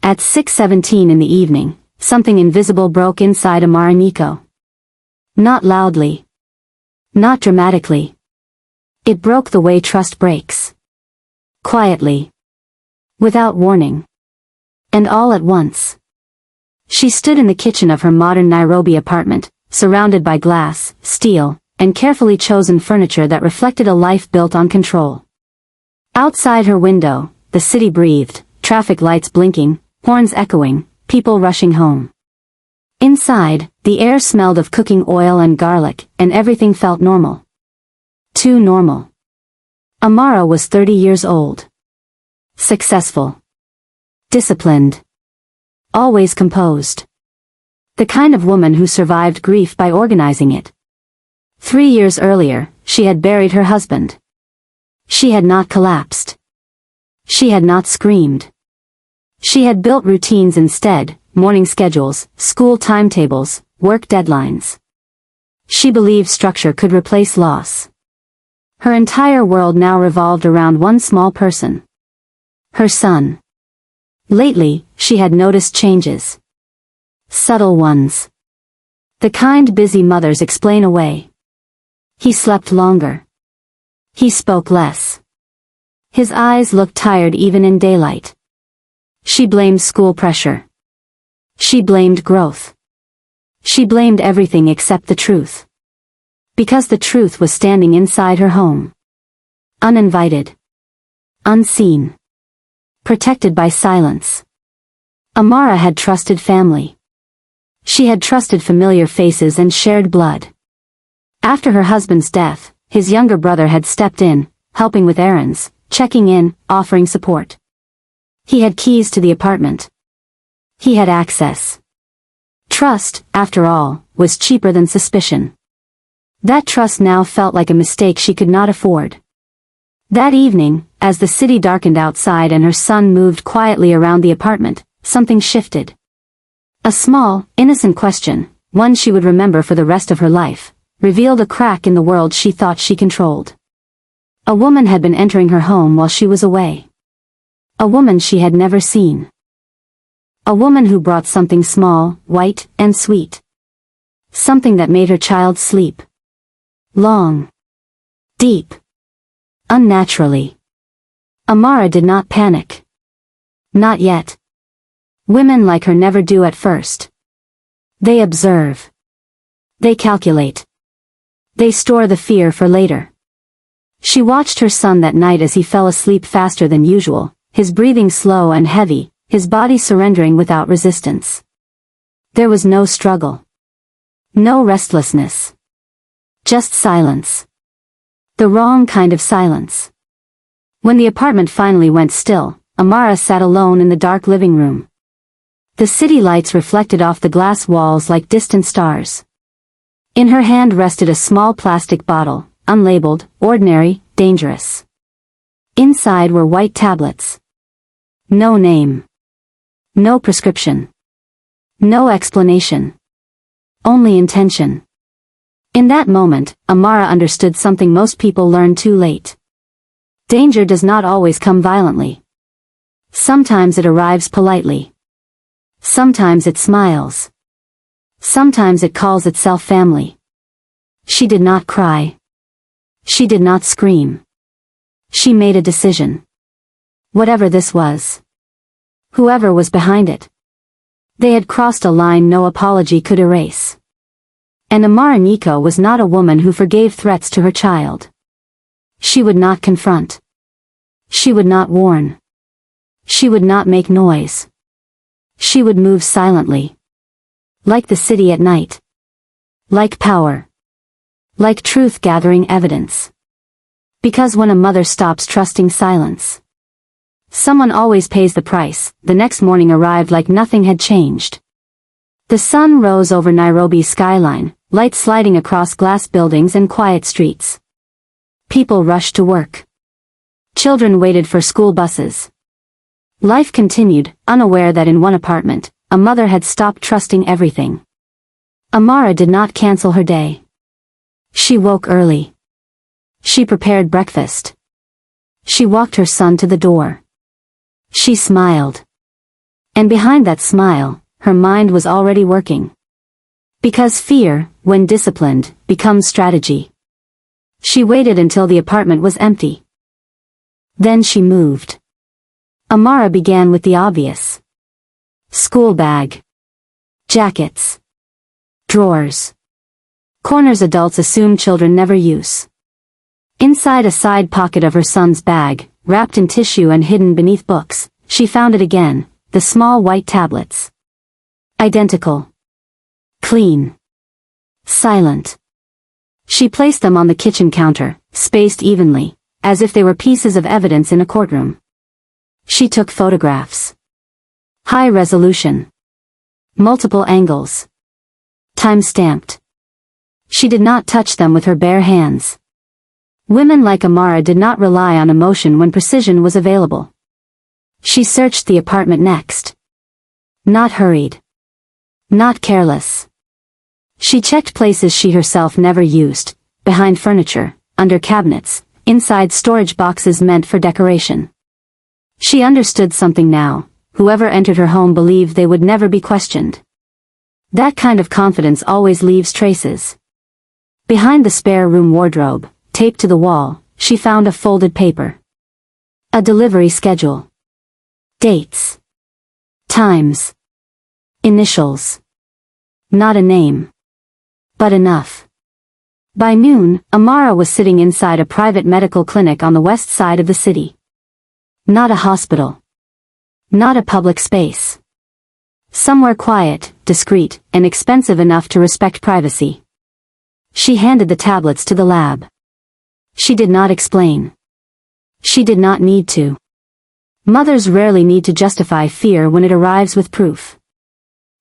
At 6:17 in the evening, something invisible broke inside Amara Nico. Not loudly. Not dramatically. It broke the way trust breaks. Quietly. Without warning. And all at once. She stood in the kitchen of her modern Nairobi apartment, surrounded by glass, steel, and carefully chosen furniture that reflected a life built on control. Outside her window, the city breathed, traffic lights blinking, horns echoing, people rushing home. Inside, the air smelled of cooking oil and garlic, and everything felt normal. Too normal. Amara was 30 years old. Successful. Disciplined. Always composed. The kind of woman who survived grief by organizing it. 3 years earlier, she had buried her husband. She had not collapsed. She had not screamed. She had built routines instead, morning schedules, school timetables, work deadlines. She believed structure could replace loss. Her entire world now revolved around one small person. Her son. Lately, she had noticed changes. Subtle ones. The kind busy mothers explain away. He slept longer. He spoke less. His eyes looked tired even in daylight. She blamed school pressure. She blamed growth. She blamed everything except the truth. Because the truth was standing inside her home. Uninvited. Unseen. Protected by silence. Amara had trusted family. She had trusted familiar faces and shared blood. After her husband's death, his younger brother had stepped in, helping with errands, checking in, offering support. He had keys to the apartment. He had access. Trust, after all, was cheaper than suspicion. That trust now felt like a mistake she could not afford. That evening, as the city darkened outside and her son moved quietly around the apartment, something shifted. A small, innocent question, one she would remember for the rest of her life, revealed a crack in the world she thought she controlled. A woman had been entering her home while she was away. A woman she had never seen. A woman who brought something small, white, and sweet. Something that made her child sleep. Long. Deep. Unnaturally. Amara did not panic. Not yet. Women like her never do at first. They observe. They calculate. They store the fear for later. She watched her son that night as he fell asleep faster than usual, his breathing slow and heavy, his body surrendering without resistance. There was no struggle. No restlessness. Just silence. The wrong kind of silence. When the apartment finally went still, Amara sat alone in the dark living room. The city lights reflected off the glass walls like distant stars. In her hand rested a small plastic bottle, unlabeled, ordinary, dangerous. Inside were white tablets. No name. No prescription. No explanation. Only intention. In that moment, Amara understood something most people learn too late. Danger does not always come violently. Sometimes it arrives politely. Sometimes it smiles. Sometimes it calls itself family. She did not cry. She did not scream. She made a decision. Whatever this was. Whoever was behind it. They had crossed a line no apology could erase. And Amara Nico was not a woman who forgave threats to her child. She would not confront. She would not warn. She would not make noise. She would move silently. Like the city at night. Like power. Like truth gathering evidence. Because when a mother stops trusting silence, someone always pays the price. The next morning arrived like nothing had changed. The sun rose over Nairobi's skyline, light sliding across glass buildings and quiet streets. People rushed to work. Children waited for school buses. Life continued, unaware that in one apartment, a mother had stopped trusting everything. Amara did not cancel her day. She woke early. She prepared breakfast. She walked her son to the door. She smiled. And behind that smile, her mind was already working. Because fear, when disciplined, becomes strategy. She waited until the apartment was empty. Then she moved. Amara began with the obvious. School bag. Jackets. Drawers. Corners adults assume children never use. Inside a side pocket of her son's bag, wrapped in tissue and hidden beneath books, she found it again, the small white tablets. Identical. Clean. Silent. She placed them on the kitchen counter, spaced evenly, as if they were pieces of evidence in a courtroom. She took photographs. High resolution. Multiple angles. Time-stamped. She did not touch them with her bare hands. Women like Amara did not rely on emotion when precision was available. She searched the apartment next. Not hurried. Not careless. She checked places she herself never used, behind furniture, under cabinets, inside storage boxes meant for decoration. She understood something now: whoever entered her home believed they would never be questioned. That kind of confidence always leaves traces. Behind the spare room wardrobe, taped to the wall, she found a folded paper. A delivery schedule. Dates. Times. Initials. Not a name. But enough. By noon, Amara was sitting inside a private medical clinic on the west side of the city. Not a hospital. Not a public space. Somewhere quiet, discreet, and expensive enough to respect privacy. She handed the tablets to the lab. She did not explain. She did not need to. Mothers rarely need to justify fear when it arrives with proof.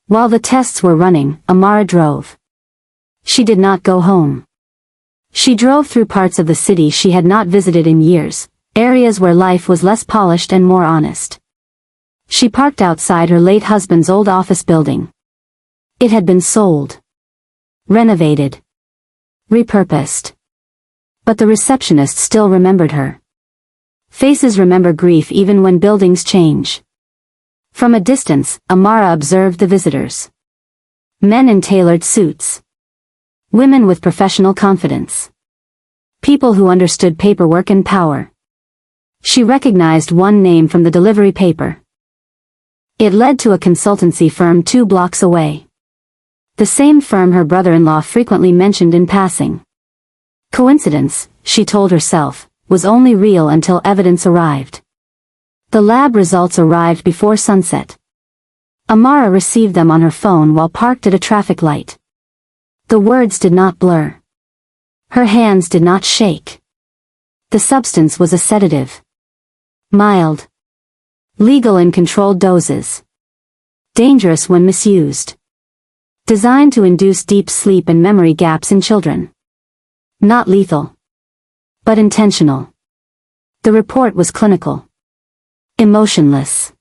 While the tests were running, Amara drove. She did not go home. She drove through parts of the city she had not visited in years, areas where life was less polished and more honest. She parked outside her late husband's old office building. It had been sold. Renovated. Repurposed. But the receptionist still remembered her. Faces remember grief even when buildings change. From a distance, Amara observed the visitors. Men in tailored suits. Women with professional confidence. People who understood paperwork and power. She recognized one name from the delivery paper. It led to a consultancy firm 2 blocks away. The same firm her brother-in-law frequently mentioned in passing. Coincidence, she told herself, was only real until evidence arrived. The lab results arrived before sunset. Amara received them on her phone while parked at a traffic light. The words did not blur. Her hands did not shake. The substance was a sedative. Mild. Legal in controlled doses. Dangerous when misused. Designed to induce deep sleep and memory gaps in children. Not lethal. But intentional. The report was clinical. Emotionless.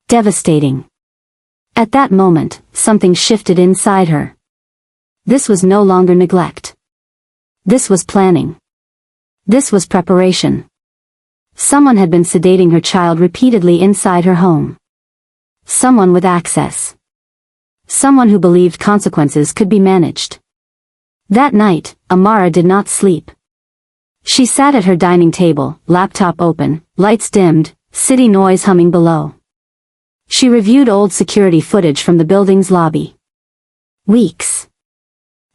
Devastating. At that moment, something shifted inside her. This was no longer neglect. This was planning. This was preparation. Someone had been sedating her child repeatedly inside her home. Someone with access. Someone who believed consequences could be managed. That night, Amara did not sleep. She sat at her dining table, laptop open, lights dimmed, city noise humming below. She reviewed old security footage from the building's lobby. Weeks.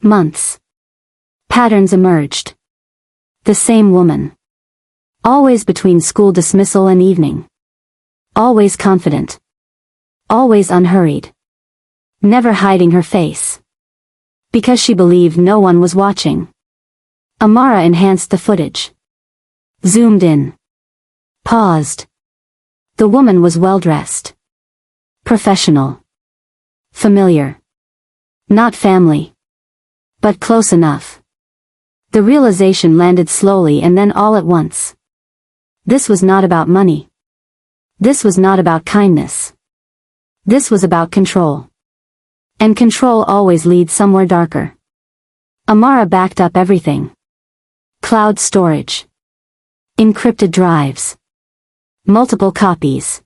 Months. Patterns emerged. The same woman. Always between school dismissal and evening. Always confident. Always unhurried. Never hiding her face. Because she believed no one was watching. Amara enhanced the footage. Zoomed in. Paused. The woman was well-dressed. Professional. Familiar. Not family. But close enough. The realization landed slowly and then all at once. This was not about money. This was not about kindness. This was about control. And control always leads somewhere darker. Amara backed up everything. Cloud storage. Encrypted drives. Multiple copies.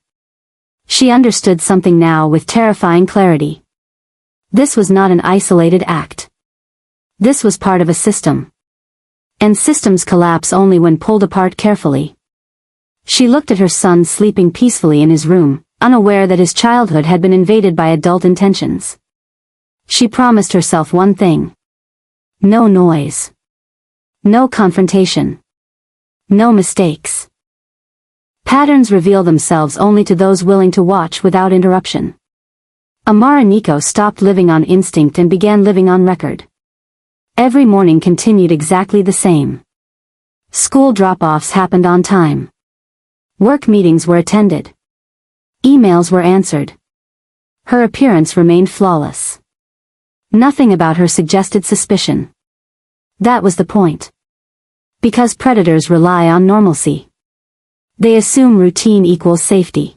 She understood something now with terrifying clarity. This was not an isolated act. This was part of a system. And systems collapse only when pulled apart carefully. She looked at her son sleeping peacefully in his room, unaware that his childhood had been invaded by adult intentions. She promised herself one thing. No noise. No confrontation. No mistakes. Patterns reveal themselves only to those willing to watch without interruption. Amara Nico stopped living on instinct and began living on record. Every morning continued exactly the same. School drop-offs happened on time. Work meetings were attended. Emails were answered. Her appearance remained flawless. Nothing about her suggested suspicion. That was the point. Because predators rely on normalcy. They assume routine equals safety.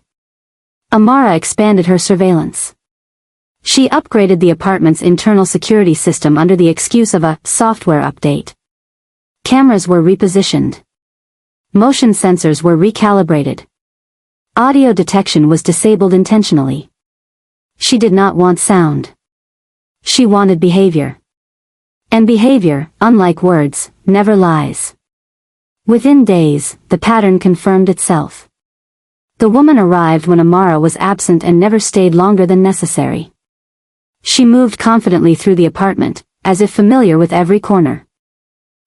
Amara expanded her surveillance. She upgraded the apartment's internal security system under the excuse of a software update. Cameras were repositioned. Motion sensors were recalibrated. Audio detection was disabled intentionally. She did not want sound. She wanted behavior. And behavior, unlike words, never lies. Within days, the pattern confirmed itself. The woman arrived when Amara was absent and never stayed longer than necessary. She moved confidently through the apartment, as if familiar with every corner.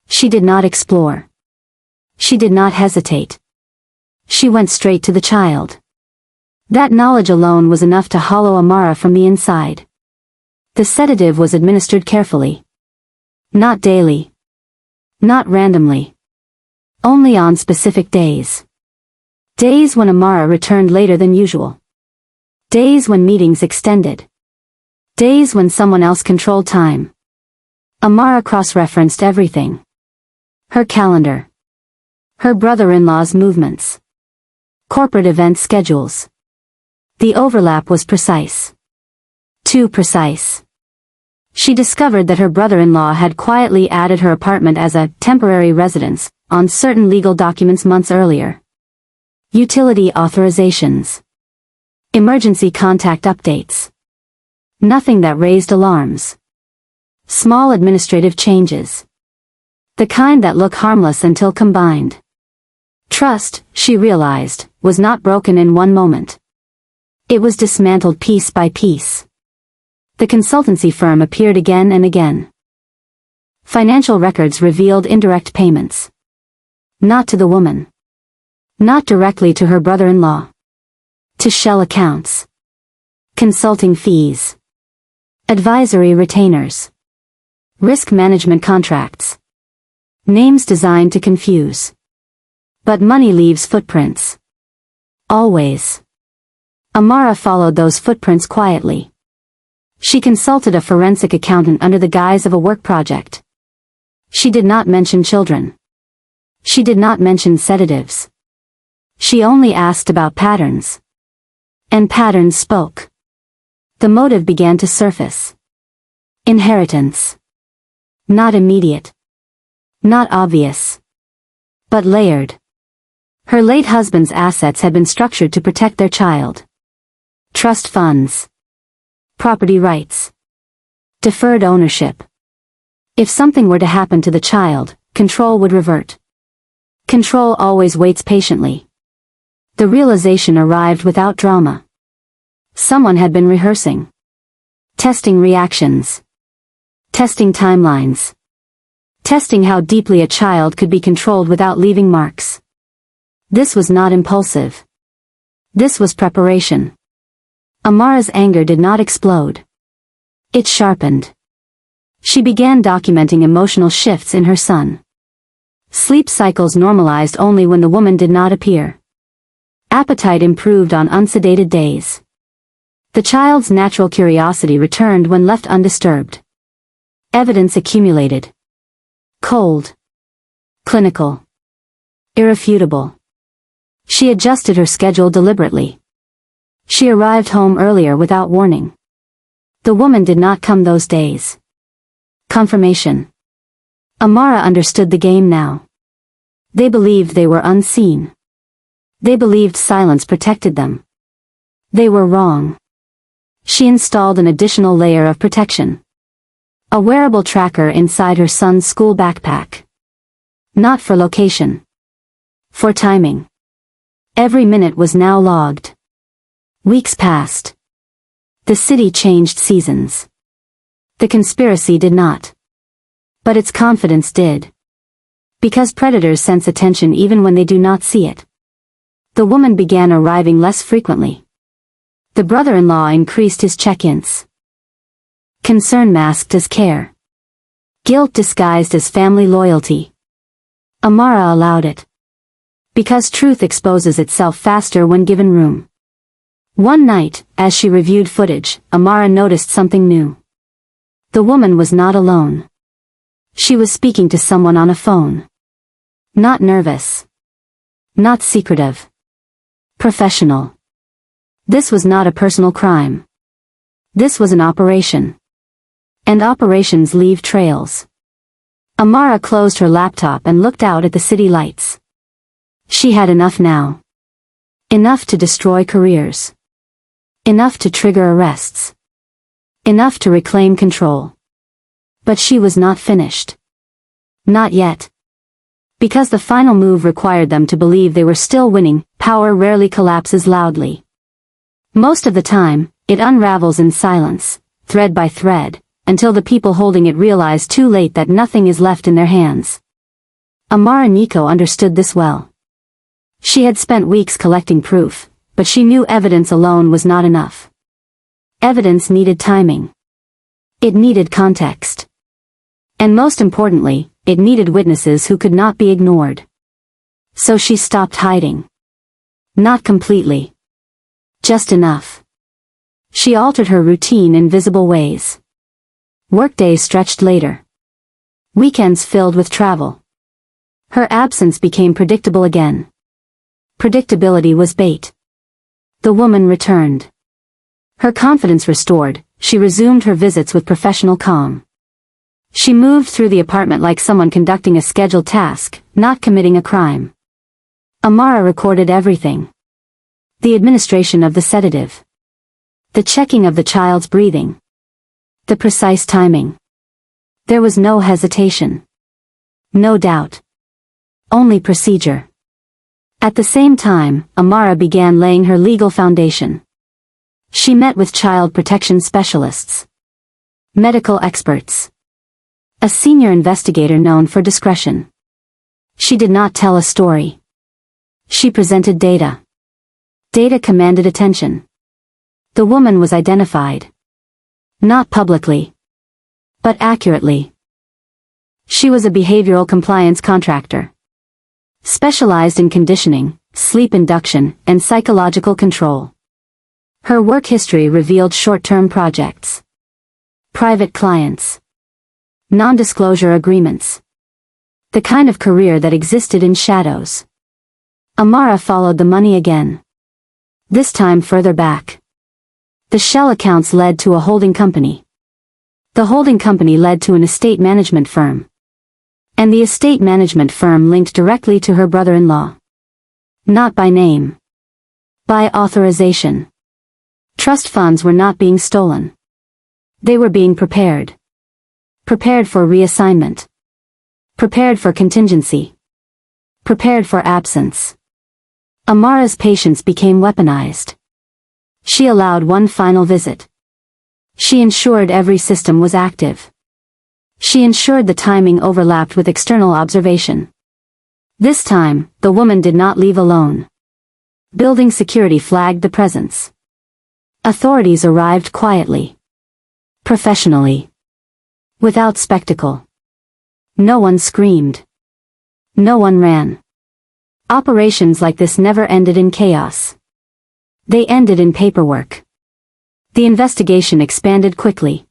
She did not explore. She did not hesitate. She went straight to the child. That knowledge alone was enough to hollow Amara from the inside. The sedative was administered carefully. Not daily. Not randomly. Only on specific days. Days when Amara returned later than usual. Days when meetings extended. Days when someone else controlled time. Amara cross-referenced everything. Her calendar. Her brother-in-law's movements. Corporate event schedules. The overlap was precise. Too precise. She discovered that her brother-in-law had quietly added her apartment as a temporary residence on certain legal documents months earlier. Utility authorizations. Emergency contact updates. Nothing that raised alarms. Small administrative changes. The kind that look harmless until combined. Trust, she realized, was not broken in one moment. It was dismantled piece by piece. The consultancy firm appeared again and again. Financial records revealed indirect payments. Not to the woman. Not directly to her brother-in-law. To shell accounts. Consulting fees. Advisory retainers. Risk management contracts. Names designed to confuse. But money leaves footprints. Always. Amara followed those footprints quietly. She consulted a forensic accountant under the guise of a work project. She did not mention children. She did not mention sedatives. She only asked about patterns. And patterns spoke. The motive began to surface. Inheritance. Not immediate. Not obvious. But layered. Her late husband's assets had been structured to protect their child. Trust funds. Property rights. Deferred ownership. If something were to happen to the child, control would revert. Control always waits patiently. The realization arrived without drama. Someone had been rehearsing. Testing reactions. Testing timelines. Testing how deeply a child could be controlled without leaving marks. This was not impulsive. This was preparation. Amara's anger did not explode. It sharpened. She began documenting emotional shifts in her son. Sleep cycles normalized only when the woman did not appear. Appetite improved on unsedated days. The child's natural curiosity returned when left undisturbed. Evidence accumulated. Cold. Clinical. Irrefutable. She adjusted her schedule deliberately. She arrived home earlier without warning. The woman did not come those days. Confirmation. Amara understood the game now. They believed they were unseen. They believed silence protected them. They were wrong. She installed an additional layer of protection. A wearable tracker inside her son's school backpack. Not for location. For timing. Every minute was now logged. Weeks passed. The city changed seasons. The conspiracy did not. But its confidence did. Because predators sense attention even when they do not see it. The woman began arriving less frequently. The brother-in-law increased his check-ins. Concern masked as care. Guilt disguised as family loyalty. Amara allowed it. Because truth exposes itself faster when given room. One night, as she reviewed footage, Amara noticed something new. The woman was not alone. She was speaking to someone on a phone. Not nervous. Not secretive. Professional. This was not a personal crime. This was an operation. And operations leave trails. Amara closed her laptop and looked out at the city lights. She had enough now. Enough to destroy careers. Enough to trigger arrests. Enough to reclaim control. But she was not finished. Not yet. Because the final move required them to believe they were still winning, power rarely collapses loudly. Most of the time, it unravels in silence, thread by thread, until the people holding it realize too late that nothing is left in their hands. Amara Nico understood this well. She had spent weeks collecting proof, but she knew evidence alone was not enough. Evidence needed timing. It needed context. And most importantly, it needed witnesses who could not be ignored. So she stopped hiding. Not completely. Just enough. She altered her routine in visible ways. Workdays stretched later. Weekends filled with travel. Her absence became predictable again. Predictability was bait. The woman returned. Her confidence restored, she resumed her visits with professional calm. She moved through the apartment like someone conducting a scheduled task, not committing a crime. Amara recorded everything. The administration of the sedative. The checking of the child's breathing. The precise timing. There was no hesitation. No doubt. Only procedure. At the same time, Amara began laying her legal foundation. She met with child protection specialists. Medical experts. A senior investigator known for discretion. She did not tell a story. She presented data. Data commanded attention. The woman was identified. Not publicly. But accurately. She was a behavioral compliance contractor. Specialized in conditioning, sleep induction, and psychological control. Her work history revealed short-term projects. Private clients. Non-disclosure agreements. The kind of career that existed in shadows. Amara followed the money again. This time further back. The shell accounts led to a holding company. The holding company led to an estate management firm. And the estate management firm linked directly to her brother-in-law. Not by name. By authorization. Trust funds were not being stolen. They were being prepared. Prepared for reassignment. Prepared for contingency. Prepared for absence. Amara's patience became weaponized. She allowed one final visit. She ensured every system was active. She ensured the timing overlapped with external observation. This time, the woman did not leave alone. Building security flagged the presence. Authorities arrived quietly. Professionally. Without spectacle. No one screamed. No one ran. Operations like this never ended in chaos. They ended in paperwork. The investigation expanded quickly.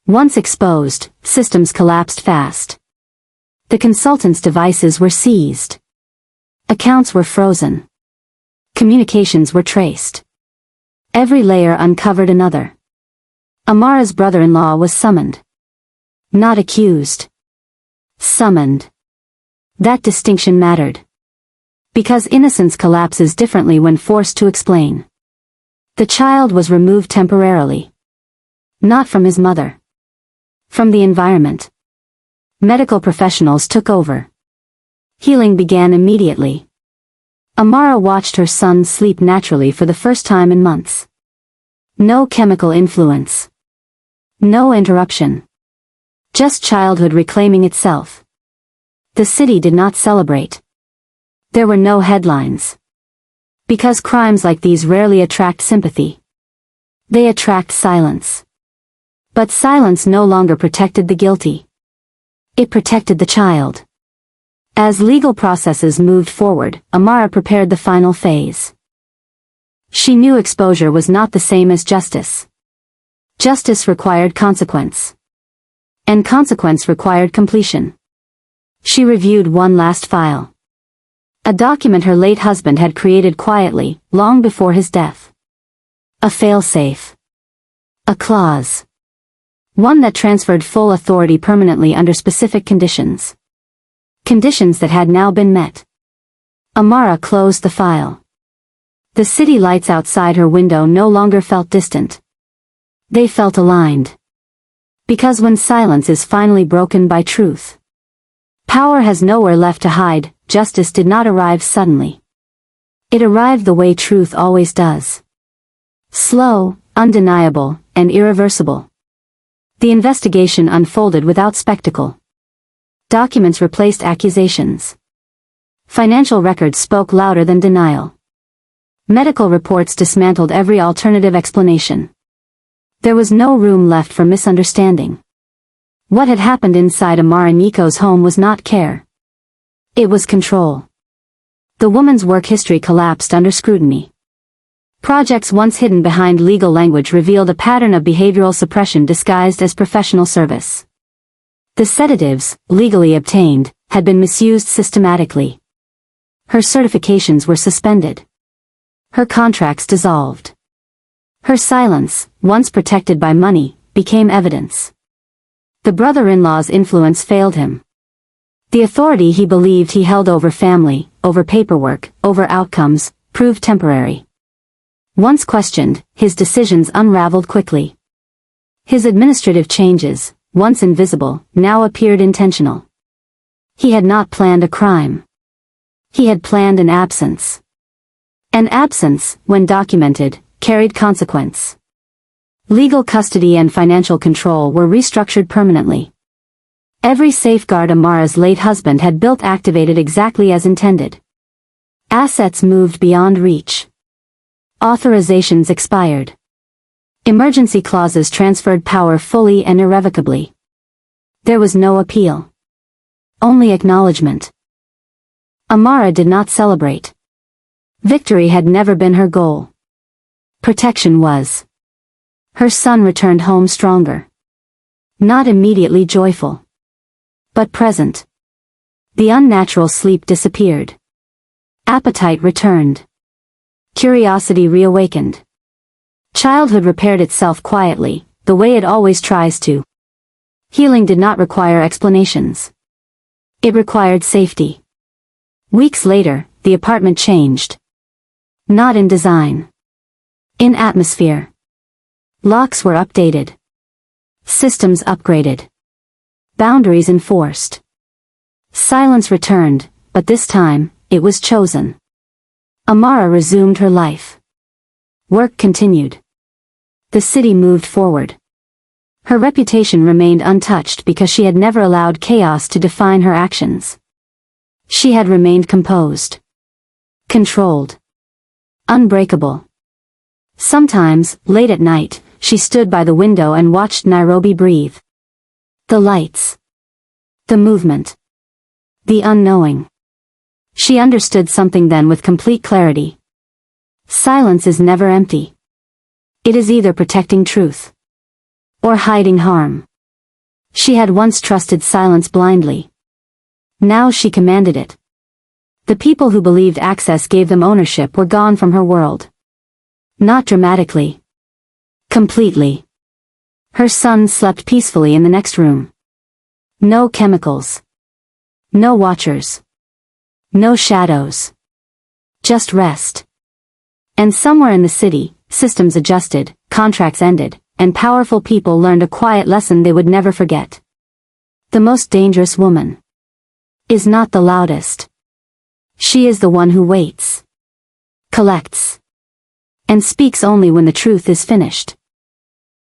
Once exposed, systems collapsed fast. The consultants' devices were seized. Accounts were frozen. Communications were traced. Every layer uncovered another. Amara's brother-in-law was summoned. Not accused. Summoned. That distinction mattered. Because innocence collapses differently when forced to explain. The child was removed temporarily. Not from his mother. From the environment. Medical professionals took over. Healing began immediately. Amara watched her son sleep naturally for the first time in months. No chemical influence. No interruption. Just childhood reclaiming itself. The city did not celebrate. There were no headlines. Because crimes like these rarely attract sympathy. They attract silence. But silence no longer protected the guilty. It protected the child. As legal processes moved forward, Amara prepared the final phase. She knew exposure was not the same as justice. Justice required consequence. And consequence required completion. She reviewed one last file. A document her late husband had created quietly, long before his death. A fail-safe. A clause. One that transferred full authority permanently under specific conditions. Conditions that had now been met. Amara closed the file. The city lights outside her window no longer felt distant. They felt aligned. Because when silence is finally broken by truth, power has nowhere left to hide. Justice did not arrive suddenly. It arrived the way truth always does. Slow, undeniable, and irreversible. The investigation unfolded without spectacle. Documents replaced accusations. Financial records spoke louder than denial. Medical reports dismantled every alternative explanation. There was no room left for misunderstanding. What had happened inside Amara Nico's home was not care. It was control. The woman's work history collapsed under scrutiny. Projects once hidden behind legal language revealed a pattern of behavioral suppression disguised as professional service. The sedatives, legally obtained, had been misused systematically. Her certifications were suspended. Her contracts dissolved. Her silence, once protected by money, became evidence. The brother-in-law's influence failed him. The authority he believed he held over family, over paperwork, over outcomes, proved temporary. Once questioned, his decisions unraveled quickly. His administrative changes, once invisible, now appeared intentional. He had not planned a crime. He had planned an absence. An absence, when documented, carried consequence. Legal custody and financial control were restructured permanently. Every safeguard Amara's late husband had built activated exactly as intended. Assets moved beyond reach. Authorizations expired. Emergency clauses transferred power fully and irrevocably. There was no appeal. Only acknowledgement. Amara did not celebrate. Victory had never been her goal. Protection was. Her son returned home stronger. Not immediately joyful. But present. The unnatural sleep disappeared. Appetite returned. Curiosity reawakened. Childhood repaired itself quietly, the way it always tries to. Healing did not require explanations. It required safety. Weeks later, the apartment changed. Not in design. In atmosphere. Locks were updated. Systems upgraded. Boundaries enforced. Silence returned, but this time, it was chosen. Amara resumed her life. Work continued. The city moved forward. Her reputation remained untouched because she had never allowed chaos to define her actions. She had remained composed. Controlled. Unbreakable. Sometimes, late at night, she stood by the window and watched Nairobi breathe. The lights. The movement. The unknowing. She understood something then with complete clarity. Silence is never empty. It is either protecting truth or hiding harm. She had once trusted silence blindly. Now she commanded it. The people who believed access gave them ownership were gone from her world. Not dramatically. Completely. Her son slept peacefully in the next room. No chemicals. No watchers. No shadows. Just rest. And somewhere in the city, systems adjusted, contracts ended, and powerful people learned a quiet lesson they would never forget. The most dangerous woman is not the loudest. She is the one who waits, collects, and speaks only when the truth is finished.